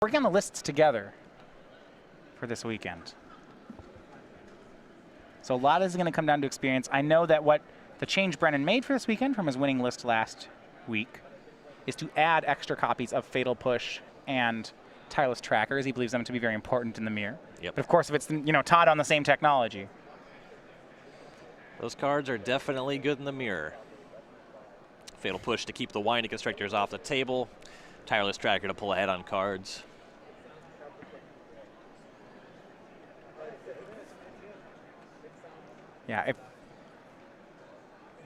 working on the lists together for this weekend. So a lot is going to come down to experience. I know that what the change Brennan made for this weekend from his winning list last week is to add extra copies of Fatal Push and Tireless Trackers. He believes them to be very important in the mirror. Yep. But of course, if it's Todd on the same technology. Those cards are definitely good in the mirror. Fatal Push to keep the Winding Constrictors off the table. Tireless Tracker to pull ahead on cards. Yeah.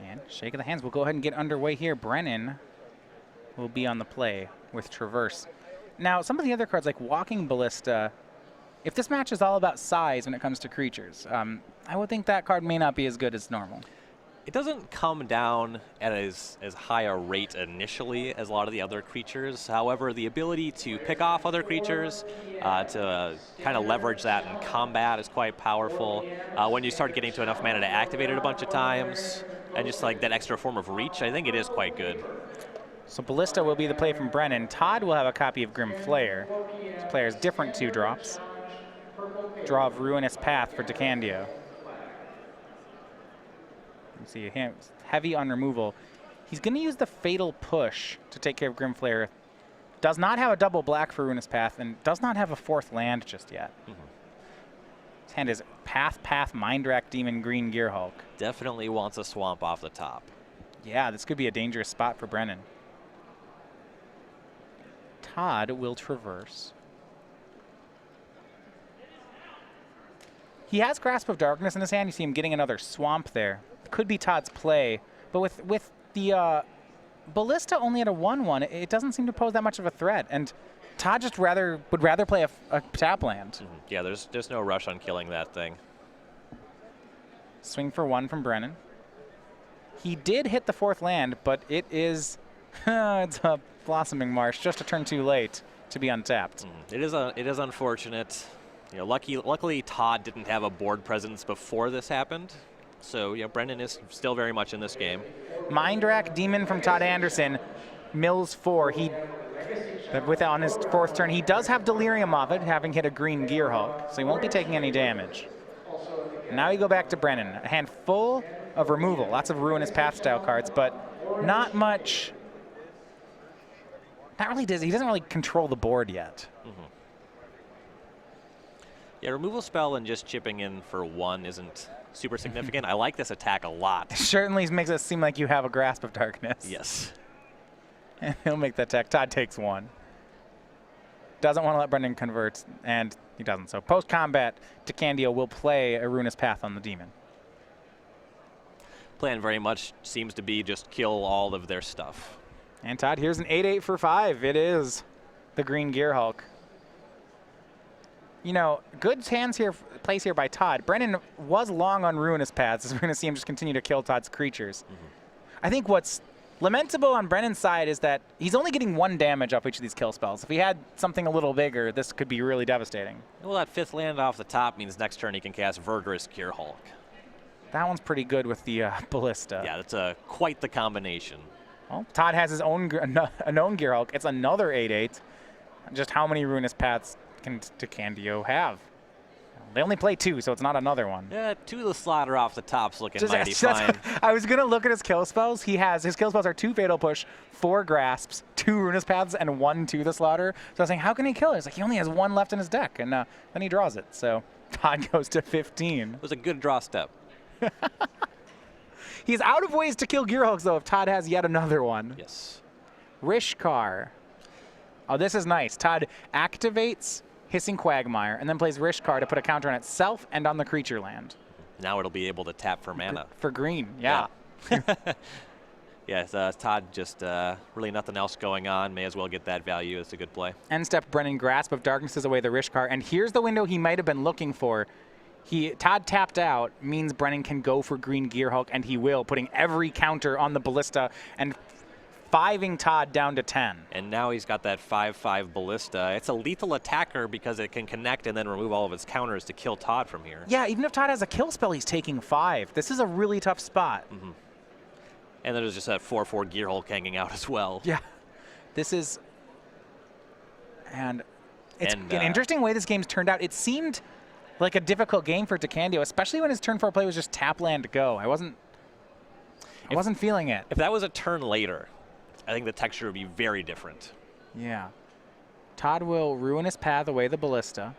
And shake of the hands. We'll go ahead and get underway here. Brennan will be on the play with Traverse. Now, some of the other cards like Walking Ballista, if this match is all about size when it comes to creatures, I would think that card may not be as good as normal. It doesn't come down at as high a rate initially as a lot of the other creatures. However, the ability to pick off other creatures, to kind of leverage that in combat is quite powerful. When you start getting to enough mana to activate it a bunch of times, and just like that extra form of reach, I think it is quite good. So Ballista will be the play from Brennan. Todd will have a copy of Grim Flayer. This player has different 2-drops. Draw of Ruinous Path for DeCandio. You see him heavy on removal. He's going to use the Fatal Push to take care of Grim Flayer. Does not have a double black for Ruinous Path and does not have a 4th land just yet. His hand is Path, Mindrak, Demon, Green, Gearhulk. Definitely wants a swamp off the top. Yeah, this could be a dangerous spot for Brennan. Todd will Traverse. He has Grasp of Darkness in his hand. You see him getting another swamp there. Could be Todd's play, but with the Ballista only at a 1/1, it doesn't seem to pose that much of a threat. And Todd just would rather play a tap land. Yeah, there's no rush on killing that thing. Swing for 1 from Brennan. He did hit the 4th land, but it is it's a Blossoming Marsh, just a turn too late to be untapped. It is unfortunate. Luckily Todd didn't have a board presence before this happened. So, Brennan is still very much in this game. Mindrak Demon from Todd Anderson, mills 4. On his 4th turn, he does have Delirium of it, having hit a green Gearhulk, so he won't be taking any damage. Now we go back to Brennan. A hand full of removal, lots of Ruinous Path style cards, but not much. Not really he doesn't really control the board yet. Yeah, removal spell and just chipping in for 1 isn't super significant. I like this attack a lot. It certainly makes it seem like you have a Grasp of Darkness. Yes. And he'll make that attack. Todd takes 1. Doesn't want to let Brennan convert, and he doesn't. So post-combat, DeCandio will play a Ruinous Path on the Demon. Plan very much seems to be just kill all of their stuff. And Todd, here's an 8/8 for 5. It is the green Gearhulk. Good plays here by Todd. Brennan was long on Ruinous Paths, as we're going to see him just continue to kill Todd's creatures. I think what's lamentable on Brennan's side is that he's only getting 1 damage off each of these kill spells. If he had something a little bigger, this could be really devastating. Well, that 5th land off the top means next turn he can cast Verdurous Gearhulk. That one's pretty good with the Ballista. Yeah, that's quite the combination. Well, Todd has his own a known Gearhulk. It's another 8/8. Just how many Ruinous Paths can DeCandio have? They only play 2, so it's not another one. Yeah, 2 of the slaughter off the top's looking mighty fine. I was going to look at his kill spells. His kill spells are 2 Fatal Push, 4 Grasps, 2 Ruinous Paths, and 1 to the slaughter. So I was saying, how can he kill it? It's like he only has 1 left in his deck, and then he draws it. So Todd goes to 15. It was a good draw step. He's out of ways to kill Gearhulks, though, if Todd has yet another one. Yes. Rishkar. Oh, this is nice. Todd activates Hissing Quagmire and then plays Rishkar to put a counter on itself and on the creature land. Now it'll be able to tap for mana. For green, yeah. Yes, Todd just really nothing else going on. May as well get that value. It's a good play. End step, Brennan Grasp of Darkness is away the Rishkar. And here's the window he might have been looking for. Todd tapped out, means Brennan can go for green Gearhulk, and he will, putting every counter on the Ballista and 5ing Todd down to 10. And now he's got that 5/5 Ballista. It's a lethal attacker because it can connect and then remove all of its counters to kill Todd from here. Yeah, even if Todd has a kill spell, he's taking 5. This is a really tough spot. And there's just that 4/4 Gearhulk hanging out as well. Yeah. This is... And It's an interesting way this game's turned out. It seemed like a difficult game for DeCandio, especially when his turn 4 play was just tap land to go. I wasn't feeling it. If that was a turn later, I think the texture would be very different. Yeah. Todd will ruin his path away the ballista.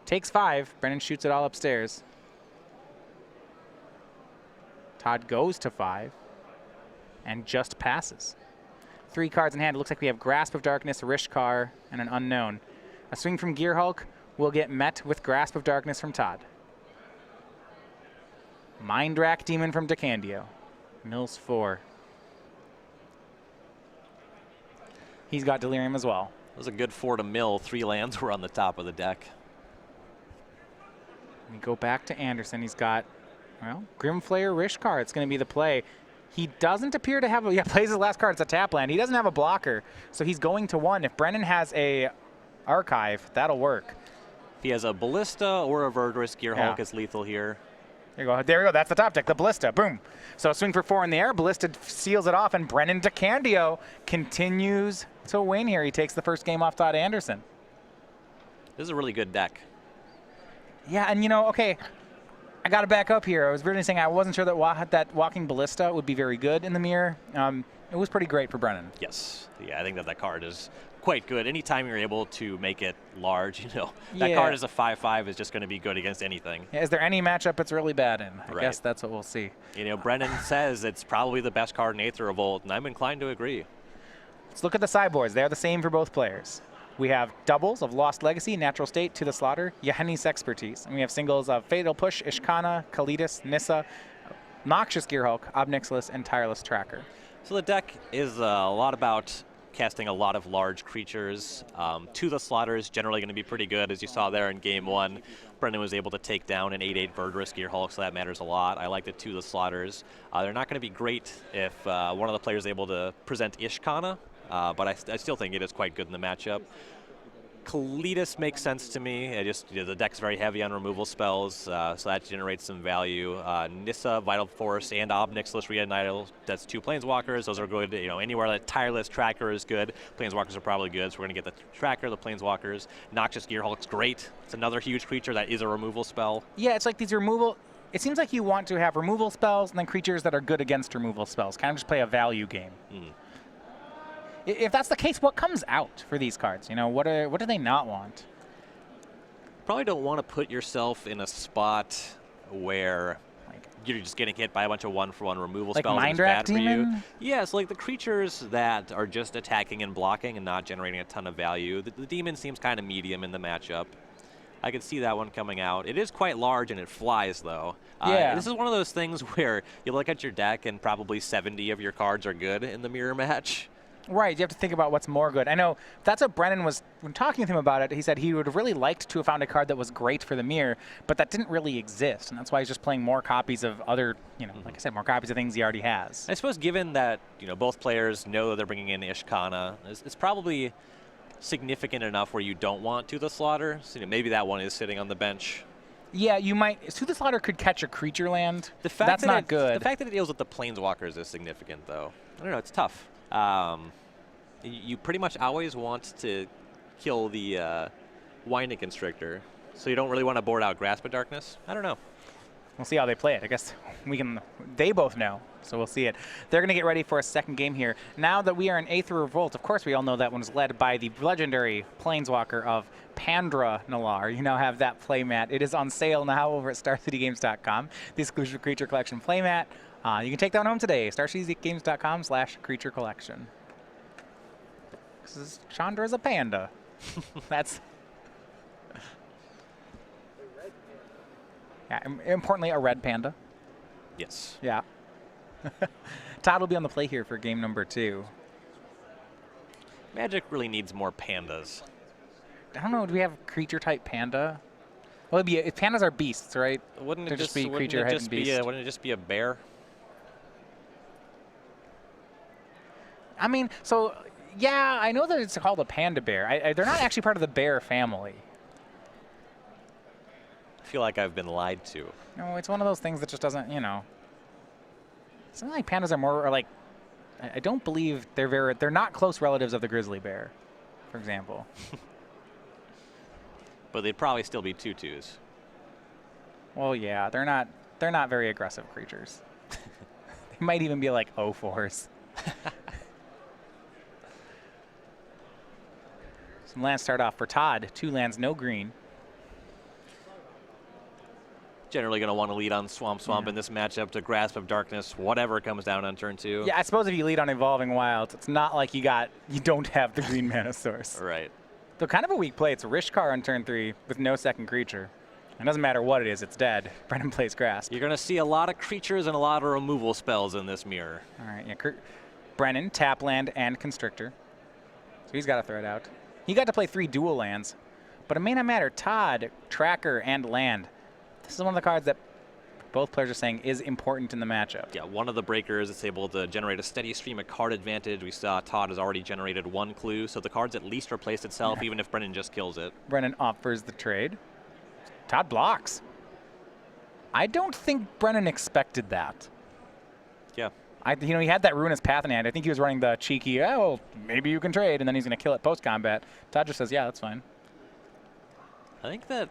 Takes 5. Brennan shoots it all upstairs. Todd goes to 5 and just passes. 3 cards in hand. It looks like we have Grasp of Darkness, Rishkar, and an Unknown. A swing from Gearhulk will get met with Grasp of Darkness from Todd. Mind Rack Demon from DeCandio. Mills 4. He's got Delirium as well. It was a good 4 to mill. 3 lands were on the top of the deck. We go back to Anderson. He's got, well, Grimflayer Rishkar. It's going to be the play. He doesn't appear to have a, plays his last card. It's a tap land. He doesn't have a blocker, so he's going to 1. If Brennan has a archive, that'll work. If he has a Ballista or a Verdurous, Gearhulk is lethal here. There you go. There we go. That's the top deck, the Ballista. Boom. So swing for 4 in the air. Ballista seals it off, and Brennan DeCandio continues to win here. He takes the first game off Todd Anderson. This is a really good deck. Yeah, and okay, I got to back up here. I was really saying I wasn't sure that that Walking Ballista would be very good in the mirror. It was pretty great for Brennan. Yes. Yeah, I think that card is quite good. Anytime you're able to make it large, that card as a 5/5 is just going to be good against anything. Yeah, is there any matchup it's really bad in? I guess that's what we'll see. Brennan says it's probably the best card in Aether Revolt, and I'm inclined to agree. Let's look at the sideboards. They're the same for both players. We have doubles of Lost Legacy, Natural State, To the Slaughter, Yahenni's Expertise. And we have singles of Fatal Push, Ishkana, Kalidas, Nissa, Noxious Gearhulk, Obnixilis, and Tireless Tracker. So the deck is a lot about casting a lot of large creatures. To the Slaughter is generally going to be pretty good, as you saw there in Game 1. Brennan was able to take down an 8/8 Verdurous Gearhulk, so that matters a lot. I like the To the Slaughters. They're not going to be great if one of the players is able to present Ishkana, but I still think it is quite good in the matchup. Kalidas makes sense to me. The deck's very heavy on removal spells, so that generates some value. Nissa, Vital Force, and Obnixilis Reunite, that's 2 Planeswalkers. Those are good. Anywhere that Tireless Tracker is good, Planeswalkers are probably good. So we're going to get the Tracker, the Planeswalkers. Noxious Gearhulk's great. It's another huge creature that is a removal spell. Yeah, it's like these removal. It seems like you want to have removal spells and then creatures that are good against removal spells. Kind of just play a value game. If that's the case, what comes out for these cards? What do they not want? Probably don't want to put yourself in a spot where you're just getting hit by a bunch of 1-for-1 removal spells. Mind Rack Demon? For you. Yeah, so the creatures that are just attacking and blocking and not generating a ton of value. The Demon seems kind of medium in the matchup. I could see that one coming out. It is quite large and it flies, though. This is one of those things where you look at your deck and probably 70 of your cards are good in the mirror match. Right, you have to think about what's more good. I know that's what Brennan was, when talking with him about it, he said he would have really liked to have found a card that was great for the mirror, but that didn't really exist, and that's why he's just playing more copies of other, like I said, more copies of things he already has. I suppose given that, both players know that they're bringing in Ishkana, it's probably significant enough where you don't want To the Slaughter, so maybe that one is sitting on the bench. Yeah, you might. To the Slaughter could catch a creature land. That's not good. The fact that it deals with the Planeswalkers is significant, though. I don't know, it's tough. You pretty much always want to kill the Winding Constrictor, so you don't really want to board out Grasp of Darkness. I don't know. We'll see how they play it. I guess they both know, so we'll see it. They're going to get ready for a second game here. Now that we are in Aether Revolt, of course we all know that one is led by the legendary Planeswalker of Pandra Nalar. You now have that playmat. It is on sale now over at StarCityGames.com, the exclusive Creature Collection playmat. You can take that one home today, StarCityGames.com/Creature Collection. Because Chandra's a panda. That's... Yeah, importantly, a red panda. Yes. Yeah. Todd will be on the play here for game number 2. Magic really needs more pandas. I don't know. Do we have creature type panda? Well, pandas are beasts, right? Wouldn't it just be creature head and beast? Wouldn't it just be a bear? I mean, so yeah, I know that it's called a panda bear. They're not actually part of the bear family. I feel like I've been lied to. No, it's one of those things that just doesn't, Something like pandas are more, I don't believe they're not close relatives of the grizzly bear. for example. But they'd probably still be 2/2s. Well, yeah, they're not very aggressive creatures. They might even be like 0/4s. Some lands start off for Todd. 2 lands, no green. Generally going to want to lead on Swamp in this matchup to Grasp of Darkness, whatever comes down on turn 2. Yeah, I suppose if you lead on Evolving Wilds, it's not like you don't have the green mana source. Right. Though kind of a weak play. It's Rishkar on turn 3 with no second creature. It doesn't matter what it is, it's dead. Brennan plays Grasp. You're going to see a lot of creatures and a lot of removal spells in this mirror. All right, yeah. Brennan, tap land and Constrictor. So he's got to throw it out. He got to play 3 dual lands, but it may not matter. Todd, Tracker, and land. This is one of the cards that both players are saying is important in the matchup. Yeah, one of the breakers is able to generate a steady stream of card advantage. We saw Todd has already generated 1 clue, so the card's at least replaced itself, even if Brennan just kills it. Brennan offers the trade. Todd blocks. I don't think Brennan expected that. Yeah. He had that Ruinous Path in hand. I think he was running the cheeky, oh, well, maybe you can trade, and then he's going to kill it post-combat. Todd just says, yeah, that's fine. I think that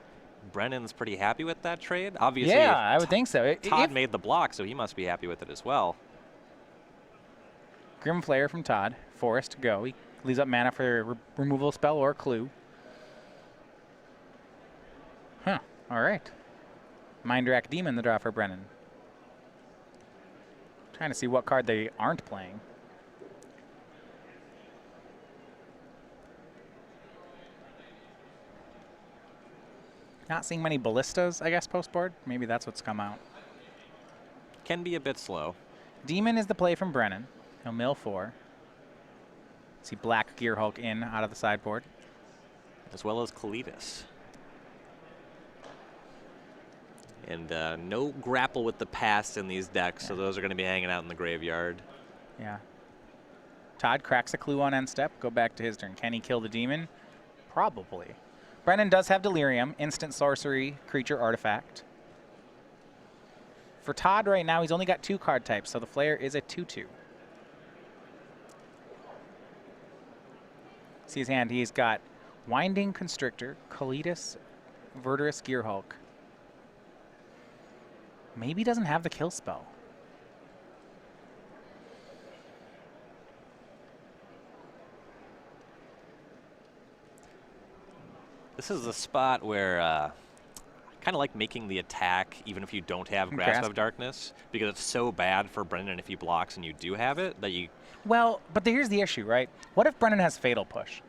Brennan's pretty happy with that trade. Obviously, yeah, I would think so. Todd made the block, so he must be happy with it as well. Grim Flare from Todd. Forest, go. He leaves up mana for a removal spell or clue. Huh, all right. Mindrak Demon, the draw for Brennan. Trying to see what card they aren't playing. Not seeing many ballistas, I guess, post-board. Maybe that's what's come out. Can be a bit slow. Demon is the play from Brennan. He'll mill 4. See Black Gearhulk in out of the sideboard. As well as Kalidas. And no grapple with the past in these decks, so those are going to be hanging out in the graveyard. Yeah. Todd cracks a clue on end step. Go back to his turn. Can he kill the demon? Probably. Brennan does have Delirium, instant sorcery, creature, artifact. For Todd right now, he's only got 2 card types, so the Flare is a 2/2. See his hand. He's got Winding Constrictor, Kalidas, Verdurous Gearhulk. Maybe he doesn't have the kill spell. This is a spot where kind of like making the attack even if you don't have Grasp of Darkness, because it's so bad for Brennan if he blocks and you do have it that you... Well, but here's the issue, right? What if Brennan has Fatal Push?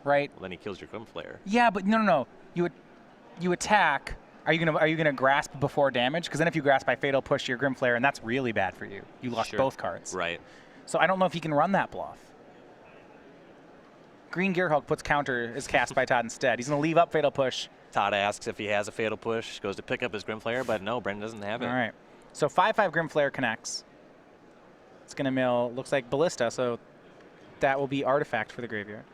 Right? Well, then he kills your Grim Flare. Yeah, but no. You attack. Are you gonna grasp before damage? Because then if you grasp by Fatal Push your Grim Flare, and that's really bad for you. You lost both cards. Right. So I don't know if he can run that bluff. Green Gearhulk puts counter is cast by Todd instead. He's gonna leave up Fatal Push. Todd asks if he has a Fatal Push, goes to pick up his Grim Flare, but no, Brennan doesn't have it. All right. So 5/5 Grim Flare connects. It's gonna mill. Looks like Ballista. So that will be artifact for the graveyard.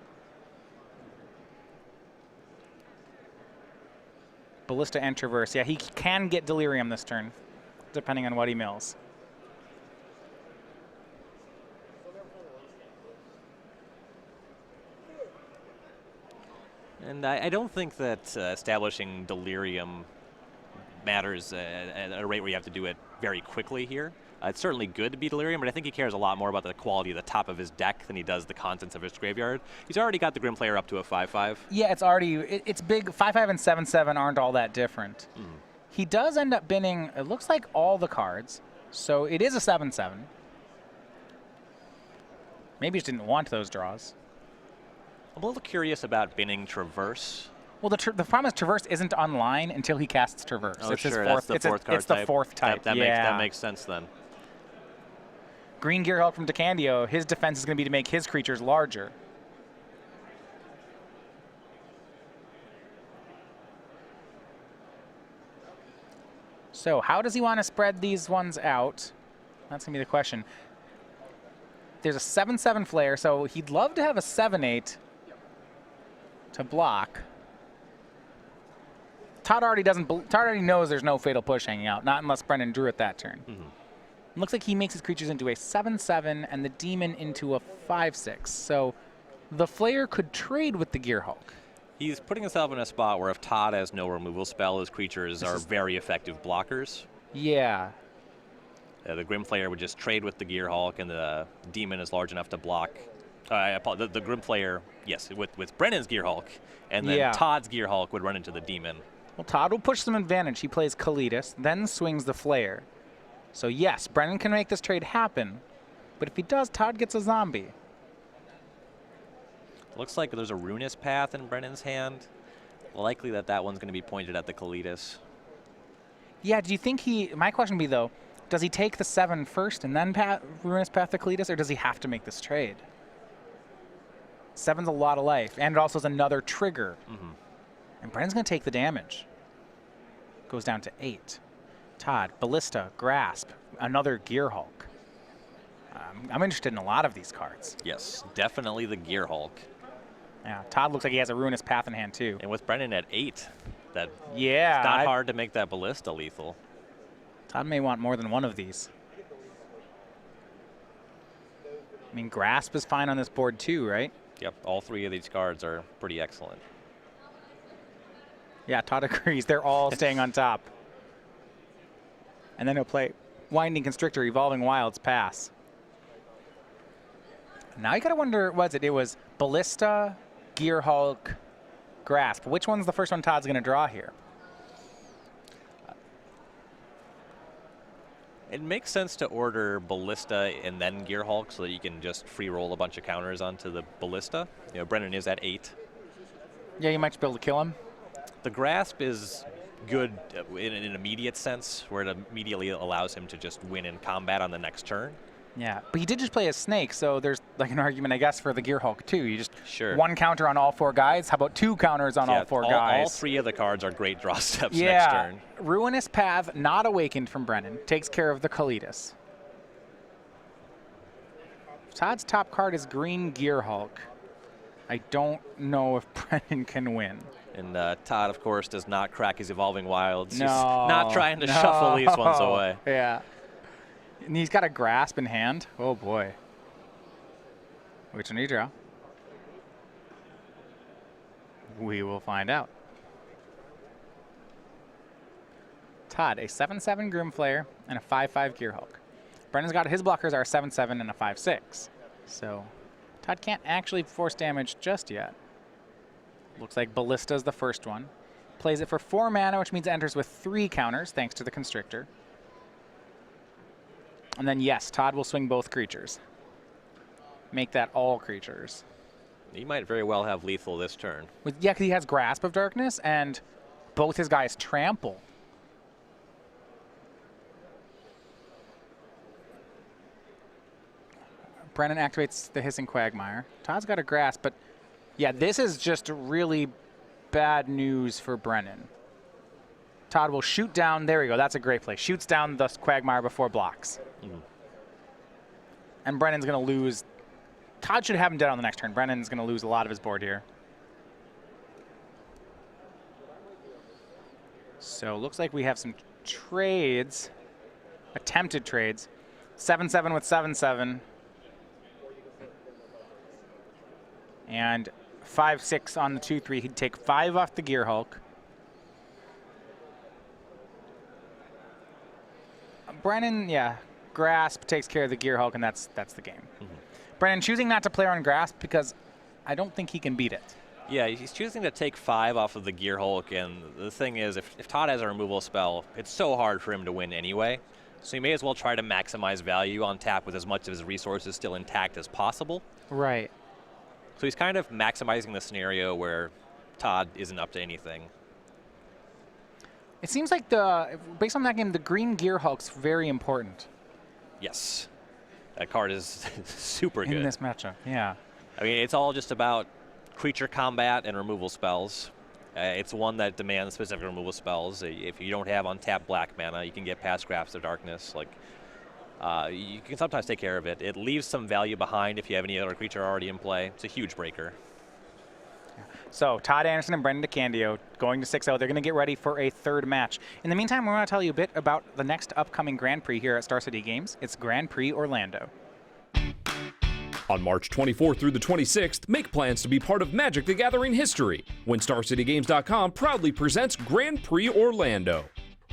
Ballista and Traverse. Yeah, he can get Delirium this turn, depending on what he mills. And I don't think that establishing Delirium matters at a rate where you have to do it very quickly here. It's certainly good to be Delirium, but I think he cares a lot more about the quality of the top of his deck than he does the contents of his graveyard. He's already got the Grim Flare up to a 5/5. Yeah, it's big. 5/5 and 7/7 aren't all that different. He does end up binning, it looks like, all the cards, so it is a 7/7. Maybe he just didn't want those draws. I'm a little curious about binning Traverse. Well, the problem is Traverse isn't online until he casts Traverse. Oh, it's sure, his fourth, that's the fourth card it's type. the fourth type. That makes sense then. Green Gearhulk from DeCandio, his defense is going to be to make his creatures larger. So how does he want to spread these ones out? That's going to be the question. There's a 7/7 Flare, so he'd love to have a 7/8 to block. Todd already knows there's no Fatal Push hanging out, not unless Brennan drew it that turn. Looks like he makes his creatures into a 7/7 and the demon into a 5/6. So the Flayer could trade with the Gearhulk. He's putting himself in a spot where if Todd has no removal spell, his creatures are very effective blockers. Yeah. The Grim Flayer would just trade with the Gearhulk, and the Demon is large enough to block. The Grim Flayer, yes, with Brennan's Gearhulk, and then Todd's Gearhulk would run into the Demon. Well, Todd will push some advantage. He plays Kalitas, then swings the Flayer. So yes, Brennan can make this trade happen, but if he does, Todd gets a zombie. Looks like there's a Ruinous Path in Brennan's hand. Likely that one's going to be pointed at the Kalitas. Yeah, do you think he... My question would be, though, does he take the 7 first and then Ruinous Path to Kalitas, or does he have to make this trade? 7's a lot of life, and it also is another trigger. And Brennan's going to take the damage. Goes down to 8. Todd, Ballista, Grasp, another Gearhulk. I'm interested in a lot of these cards. Yes, definitely the Gearhulk. Yeah, Todd looks like he has a Ruinous Path in hand, too. And with Brennan at 8, it's not hard to make that Ballista lethal. Todd may want more than one of these. I mean, Grasp is fine on this board, too, right? Yep, all 3 of these cards are pretty excellent. Yeah, Todd agrees. They're all staying on top. And then he'll play Winding Constrictor, Evolving Wilds, pass. Now you gotta wonder, it was Ballista, Gearhulk, Grasp. Which one's the first one Todd's gonna draw here? It makes sense to order Ballista and then Gearhulk so that you can just free roll a bunch of counters onto the Ballista. You know, Brennan is at 8. Yeah, you might just be able to kill him. The Grasp is good in an immediate sense, where it immediately allows him to just win in combat on the next turn. Yeah, but he did just play a Snake, so there's like an argument, I guess, for the Gearhulk, too. You just 1 counter on all 4 guys. How about 2 counters on all 4 guys? All 3 of the cards are great draw steps next turn. Ruinous Path, not awakened from Brennan, takes care of the Kalitas. Todd's top card is green Gearhulk. I don't know if Brennan can win. And Todd, of course, does not crack his Evolving Wilds. No, he's not trying to shuffle these ones away. Yeah. And he's got a Grasp in hand. Oh, boy. Which one do you draw? We will find out. Todd, a 7/7 Grim Flayer and a 5/5 Gearhulk. Brennan's got his blockers are a 7/7 and a 5/6. So Todd can't actually force damage just yet. Looks like Ballista's the first one. Plays it for 4 mana, which means it enters with 3 counters, thanks to the Constrictor. And then, yes, Todd will swing both creatures. Make that all creatures. He might very well have lethal this turn. Yeah, because he has Grasp of Darkness, and both his guys trample. Brennan activates the Hissing Quagmire. Todd's got a Grasp, but yeah, this is just really bad news for Brennan. Todd will shoot down. There we go. That's a great play. Shoots down the Quagmire before blocks. And Brennan's going to lose. Todd should have him dead on the next turn. Brennan's going to lose a lot of his board here. So looks like we have some trades. Attempted trades. 7/7 with 7/7. And 5/6 on the 2/3. He'd take 5 off the Gearhulk. Brennan, yeah, Grasp takes care of the Gearhulk, and that's the game. Brennan choosing not to play on Grasp because I don't think he can beat it. Yeah, he's choosing to take 5 off of the Gearhulk, and the thing is, if Todd has a removal spell, it's so hard for him to win anyway. So he may as well try to maximize value on tap with as much of his resources still intact as possible. Right. So he's kind of maximizing the scenario where Todd isn't up to anything. It seems like based on that game, the green Gearhulk's very important. Yes. That card is super good. In this matchup, yeah. I mean, it's all just about creature combat and removal spells. It's one that demands specific removal spells. If you don't have untapped black mana, you can get past Grasp of Darkness. Like, you can sometimes take care of it. It leaves some value behind if you have any other creature already in play. It's a huge breaker. So Todd Anderson and Brennan DeCandio going to 6-0. They're going to get ready for a 3rd match. In the meantime, we're going to tell you a bit about the next upcoming Grand Prix here at Star City Games. It's Grand Prix Orlando. On March 24th through the 26th, make plans to be part of Magic the Gathering history when StarCityGames.com proudly presents Grand Prix Orlando.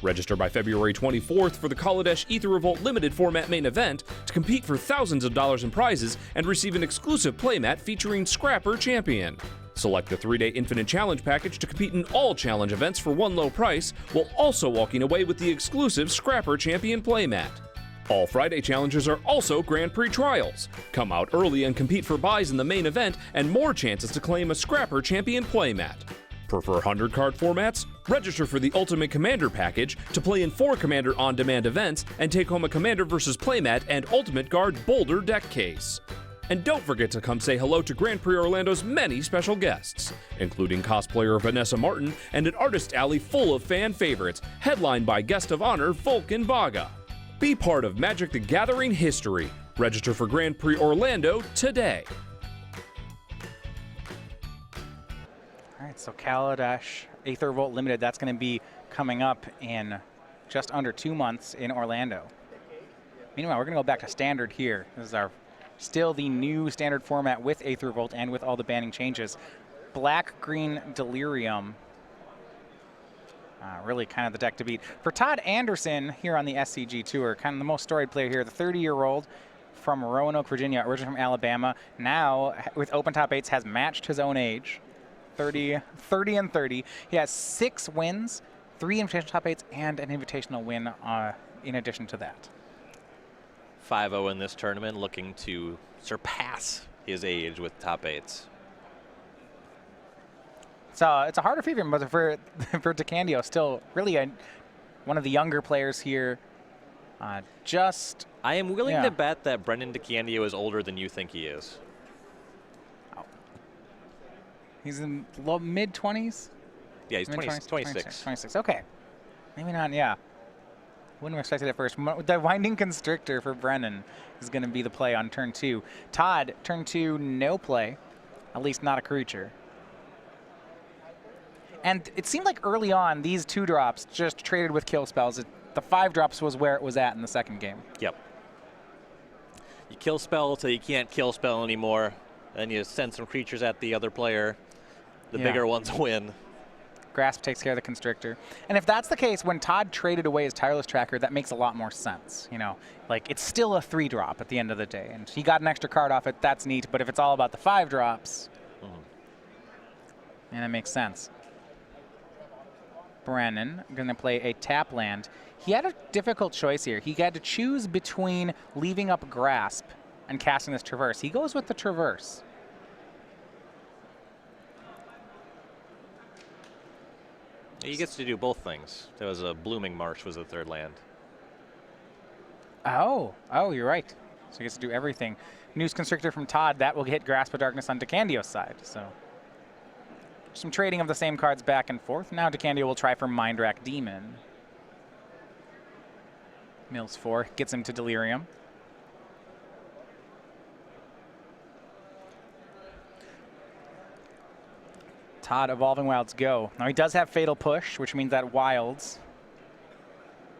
Register by February 24th for the Kaladesh Aether Revolt limited format main event to compete for thousands of dollars in prizes and receive an exclusive playmat featuring Scrapper Champion. Select the 3-day Infinite Challenge package to compete in all challenge events for one low price, while also walking away with the exclusive Scrapper Champion playmat. All Friday challenges are also Grand Prix trials. Come out early and compete for buys in the main event and more chances to claim a Scrapper Champion playmat. Prefer 100-card formats? Register for the Ultimate Commander package to play in 4 Commander on-demand events and take home a Commander vs. Playmat and Ultimate Guard Boulder deck case. And don't forget to come say hello to Grand Prix Orlando's many special guests, including cosplayer Vanessa Martin and an artist alley full of fan favorites, headlined by guest of honor Vulcan Vaga. Be part of Magic the Gathering history. Register for Grand Prix Orlando today. All right, so Kaladesh Aether Revolt Limited, that's going to be coming up in just under 2 months in Orlando. Meanwhile, we're going to go back to Standard here. This is our still the new Standard format with Aether Revolt and with all the banning changes. Black-green Delirium. Really kind of the deck to beat. For Todd Anderson here on the SCG Tour, kind of the most storied player here, the 30-year-old from Roanoke, Virginia, originally from Alabama. Now, with open top 8s, has matched his own age. 30 and 30. He has 6 wins, 3 invitational top 8s, and an invitational win in addition to that. 5-0 in this tournament, looking to surpass his age with top 8s. So it's a harder feat for him, but for DeCandio, still really one of the younger players here. I am willing to bet that Brennan DeCandio is older than you think he is. He's in low mid-20s? Yeah, he's 26. 26, okay. Maybe not, yeah. Wouldn't have expected it first. The Winding Constrictor for Brennan is going to be the play on turn 2. Todd, turn 2, no play. At least not a creature. And it seemed like early on, these 2-drops just traded with kill spells. The 5-drops was where it was at in the second game. Yep. You kill spell till you can't kill spell anymore. Then you send some creatures at the other player. The bigger ones win. Grasp takes care of the Constrictor. And if that's the case, when Todd traded away his Tireless Tracker, that makes a lot more sense. You know, like it's still a 3-drop at the end of the day. And he got an extra card off it, that's neat. But if it's all about the 5-drops, and it makes sense. Brennan going to play a tap land. He had a difficult choice here. He had to choose between leaving up Grasp and casting this Traverse. He goes with the Traverse. He gets to do both things. There was a Blooming Marsh was the 3rd land. Oh, you're right. So he gets to do everything. News Constrictor from Todd, that will hit Grasp of Darkness on DeCandio's side. So some trading of the same cards back and forth. Now DeCandio will try for Mind Rack Demon. Mills 4 gets him to Delirium. Todd, Evolving Wilds, go. Now he does have Fatal Push, which means that Wilds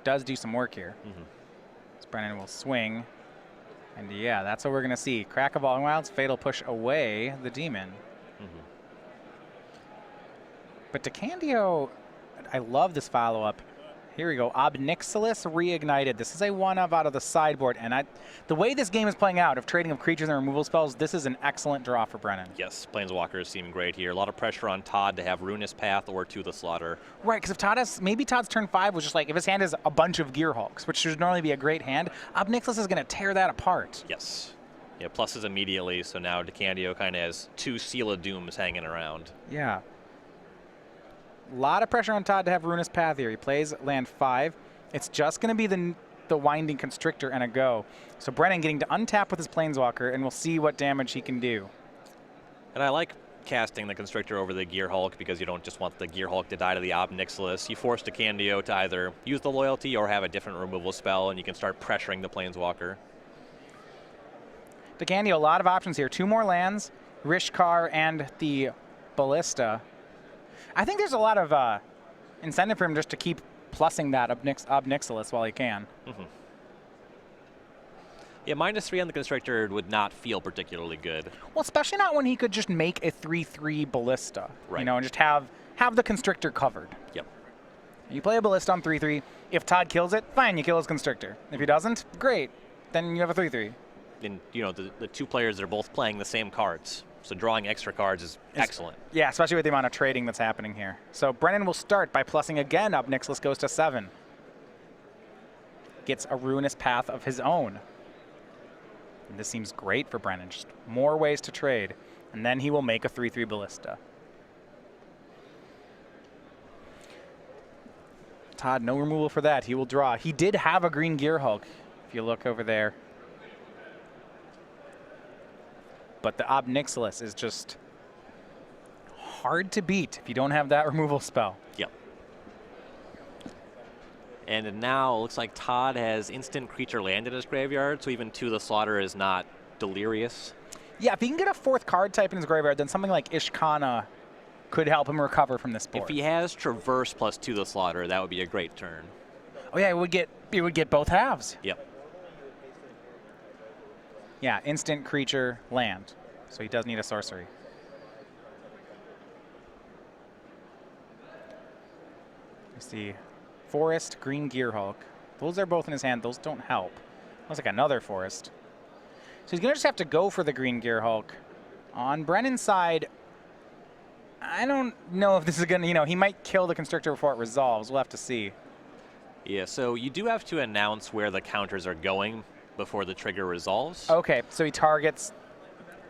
does do some work here. So Brennan will swing. And yeah, that's what we're going to see. Crack Evolving Wilds, Fatal Push away the Demon. But DeCandio, I love this follow-up. Here we go. Obnixilis Reignited. This is a 1-of out of the sideboard. And the way this game is playing out, of trading of creatures and removal spells, this is an excellent draw for Brennan. Yes, Planeswalkers seem great here. A lot of pressure on Todd to have Ruinous Path or To the Slaughter. Right, because if Todd has, maybe Todd's turn 5 was just like, if his hand has a bunch of Gear Hulks, which should normally be a great hand, Obnixilis is going to tear that apart. Yes. Yeah, pluses immediately, so now DeCandio kind of has 2 Seal of Dooms hanging around. Yeah. A lot of pressure on Todd to have Ruinous Path here. He plays land 5. It's just going to be the Winding Constrictor and a go. So Brennan getting to untap with his Planeswalker, and we'll see what damage he can do. And I like casting the Constrictor over the Gear Hulk because you don't just want the Gear Hulk to die to the Obnixilis. You force DeCandio to either use the Loyalty or have a different removal spell, and you can start pressuring the Planeswalker. DeCandio, a lot of options here. 2 more lands, Rishkar and the Ballista. I think there's a lot of incentive for him just to keep plussing that Obnixilis while he can. Yeah, -3 on the Constrictor would not feel particularly good. Well, especially not when he could just make a 3/3 Ballista, Right. you know, and just have the Constrictor covered. Yep. You play a Ballista on 3/3. If Todd kills it, fine, you kill his Constrictor. If he doesn't, great. Then you have a 3/3. And, you know, the two players are both playing the same cards. So drawing extra cards is excellent. Yeah, especially with the amount of trading that's happening here. So Brennan will start by plussing again. Obnixilis goes to 7. Gets a Ruinous Path of his own. And this seems great for Brennan. Just more ways to trade. And then he will make a 3/3 Ballista. Todd, no removal for that. He will draw. He did have a green Gear Hulk, if you look over there. But the Obnixilis is just hard to beat if you don't have that removal spell. Yep. And now it looks like Todd has instant creature land in his graveyard, so even To the Slaughter is not delirious. Yeah, if he can get a 4th card type in his graveyard, then something like Ishkana could help him recover from this board. If he has Traverse plus To the Slaughter, that would be a great turn. Oh yeah, it would get both halves. Yep. Yeah, instant creature land. So he does need a sorcery. Let's see. Forest, green Gear Hulk. Those are both in his hand. Those don't help. Looks like another forest. So he's going to just have to go for the green Gear Hulk. On Brennan's side, I don't know if this is going to, you know, he might kill the Constrictor before it resolves. We'll have to see. Yeah, so you do have to announce where the counters are going before the trigger resolves. Okay, so he targets,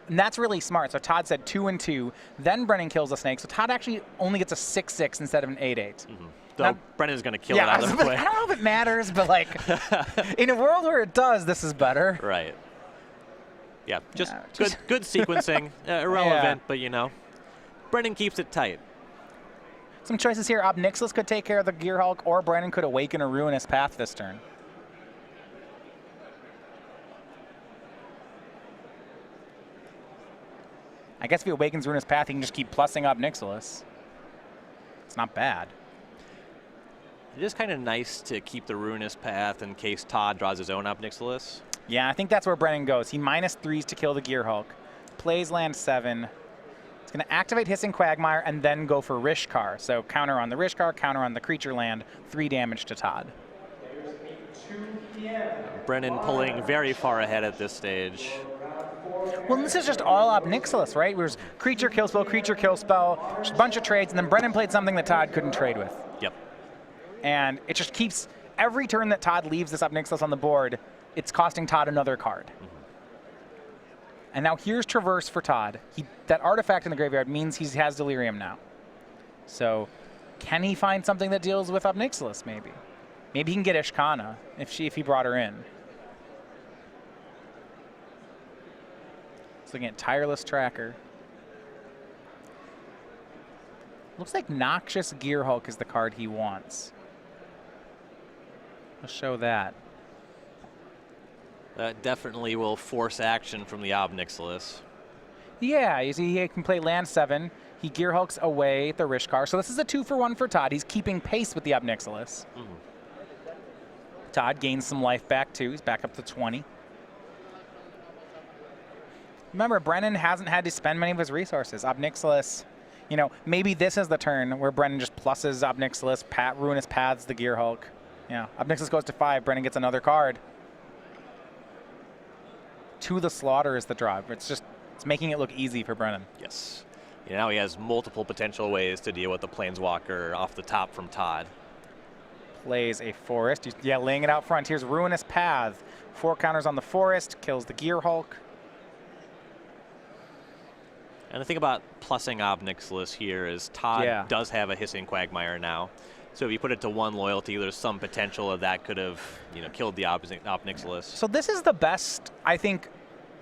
and that's really smart. So Todd said 2 and 2, then Brennan kills the snake. So Todd actually only gets a 6/6 instead of an 8/8. Mm-hmm. Though Brennan's going to kill it Yeah, either way. I don't know if it matters, but like in a world where it does, this is better. Right. Yeah, just Yeah, good sequencing. Irrelevant, but you know, Brennan keeps it tight. Some choices here. Obnixilis could take care of the Gear Hulk, or Brennan could awaken a Ruinous Path this turn. I guess if he awakens Ruinous Path, he can just keep plussing Obnixilis. It's not bad. It is kind of nice to keep the Ruinous Path in case Todd draws his own Obnixilis. Yeah, I think that's where Brennan goes. He -3s to kill the Gear Hulk. Plays land 7. It's going to activate Hissing Quagmire and then go for Rishkar. So counter on the Rishkar, counter on the creature land, 3 damage to Todd. Brennan pulling very far ahead at this stage. Well, this is just all Obnixilis, right? There's creature kill spell, just a bunch of trades, and then Brennan played something that Todd couldn't trade with. Yep. And it just keeps, every turn that Todd leaves this Obnixilis on the board, it's costing Todd another card. Mm-hmm. And now here's Traverse for Todd. That artifact in the graveyard means he has Delirium now. So can he find something that deals with Obnixilis, maybe? Maybe he can get Ishkana if he brought her in. Looking at Tireless Tracker. Looks like Noxious Gear Hulk is the card he wants. I'll show that. That definitely will force action from the Obnixilis. Yeah, you see he can play land 7. He Gear Hulks away the Rishkar. So this is a 2-for-1 for Todd. He's keeping pace with the Obnixilis. Mm-hmm. Todd gains some life back too. He's back up to 20. Remember, Brennan hasn't had to spend many of his resources. Obnixilis, you know, maybe this is the turn where Brennan just pluses Obnixilis, Ruinous Paths the Gear Hulk. Yeah, Obnixilis goes to 5, Brennan gets another card. To the Slaughter is the draw. It's making it look easy for Brennan. Yes. Yeah, now he has multiple potential ways to deal with the Planeswalker off the top from Todd. Plays a Forest. Yeah, laying it out front. Here's Ruinous Path. 4 counters on the Forest, kills the Gear Hulk. And the thing about plussing Obnixilis here is Todd does have a Hissing Quagmire now. So if you put it to 1 loyalty, there's some potential of that could have, you know, killed the Obnixilis. So this is the best, I think,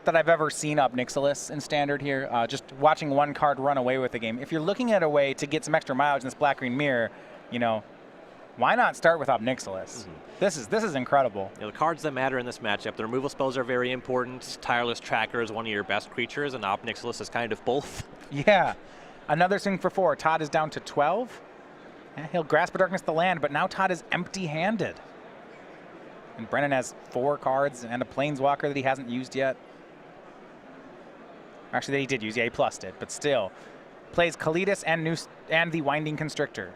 that I've ever seen Obnixilis in Standard here. Just watching 1 card run away with the game. If you're looking at a way to get some extra mileage in this black-green mirror, you know, why not start with Obnixilis? Mm-hmm. This is incredible. You know, the cards that matter in this matchup, the removal spells are very important. Tireless Tracker is one of your best creatures, and Obnixilis is kind of both. Yeah. Another swing for 4. Todd is down to 12. Yeah, he'll Grasp of Darkness the land, but now Todd is empty-handed. And Brennan has 4 cards and a Planeswalker that he hasn't used yet. Actually, that he did use. Yeah, he plussed it, but still. Plays Kalitas and the Winding Constrictor.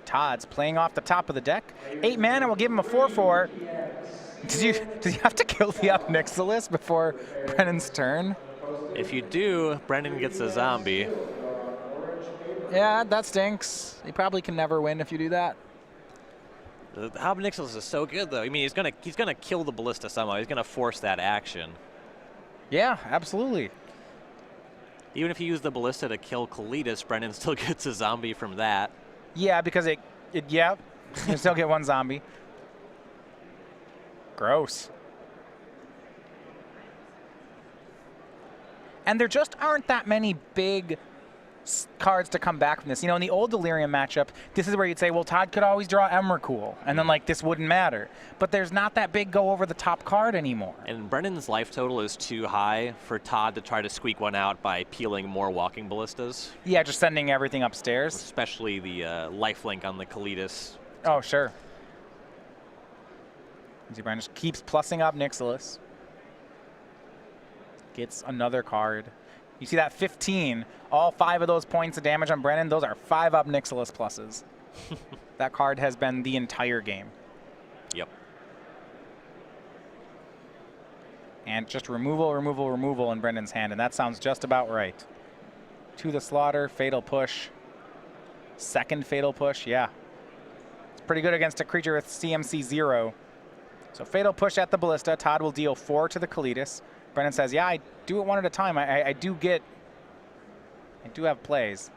Todd's playing off the top of the deck. 8 mana will give him a 4/4. Did you have to kill the up Nixilis before Brennan's turn? If you do, Brennan gets a zombie. Yeah, that stinks. He probably can never win if you do that. The Hob Nixilis is so good, though. I mean, he's gonna kill the Ballista somehow. He's gonna force that action. Yeah, absolutely. Even if you use the Ballista to kill Kalitas, Brennan still gets a zombie from that. Yeah, because yeah, you still get 1 zombie. Gross. And there just aren't that many big cards to come back from this. You know, in the old Delirium matchup, this is where you'd say, well, Todd could always draw Emrakul, and then, like, this wouldn't matter. But there's not that big go-over-the-top card anymore. And Brennan's life total is too high for Todd to try to squeak one out by peeling more Walking Ballistas. Yeah, just sending everything upstairs. Especially the lifelink on the Kalitas. Oh, sure. See, Brennan just keeps plussing up Nixilis. Gets another card. You see that 15, all 5 of those points of damage on Brennan, those are 5 up Nixilis pluses. That card has been the entire game. Yep. And just removal in Brennan's hand, and that sounds just about right. To the slaughter, fatal push. Second fatal push, yeah. It's pretty good against a creature with CMC 0. So fatal push at the Ballista. Todd will deal 4 to the Kalitas. Brennan says, yeah, I do it 1 at a time. I do have plays.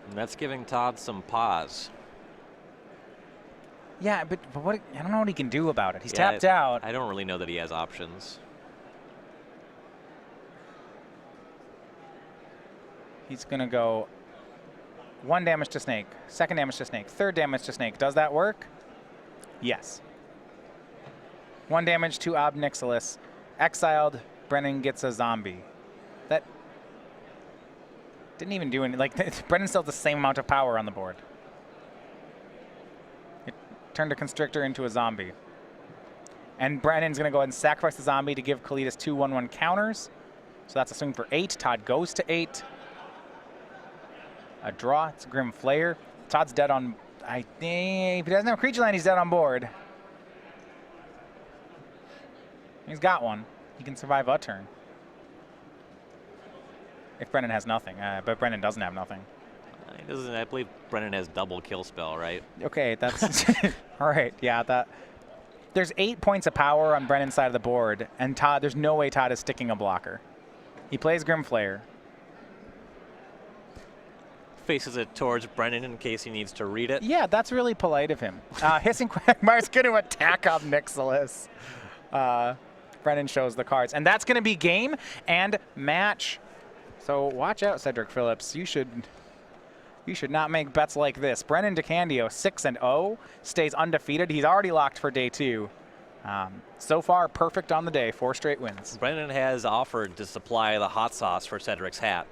And that's giving Todd some pause. Yeah, but what? I don't know what he can do about it. He's tapped out. I don't really know that he has options. He's going to go 1 damage to Snake, 2nd damage to Snake, 3rd damage to Snake. Does that work? Yes. 1 damage to Ob Nixilis. Exiled, Brennan gets a zombie. That didn't even do anything. Like, Brennan still has the same amount of power on the board. It turned a Constrictor into a zombie. And Brennan's going to go ahead and sacrifice the zombie to give Kalitas 2 1/1 counters. So that's a swing for 8. Todd goes to 8. A draw. It's a Grim Flayer. Todd's dead on... I think if he doesn't have a creature land, he's dead on board. He's got one. He can survive a turn. If Brennan has nothing. But Brennan doesn't have nothing. He doesn't. I believe Brennan has double kill spell, right? Okay, that's... all right, yeah. There's 8 points of power on Brennan's side of the board, and Todd, there's no way Todd is sticking a blocker. He plays Grim Flayer. Faces it towards Brennan in case he needs to read it. Yeah, that's really polite of him. Hissing Quagmire's going to attack up Nixilis. Brennan shows the cards. And that's going to be game and match. So watch out, Cedric Phillips. You should not make bets like this. Brennan DeCandio, 6-0, stays undefeated. He's already locked for day 2. So far, perfect on the day, 4 straight wins. Brennan has offered to supply the hot sauce for Cedric's hat.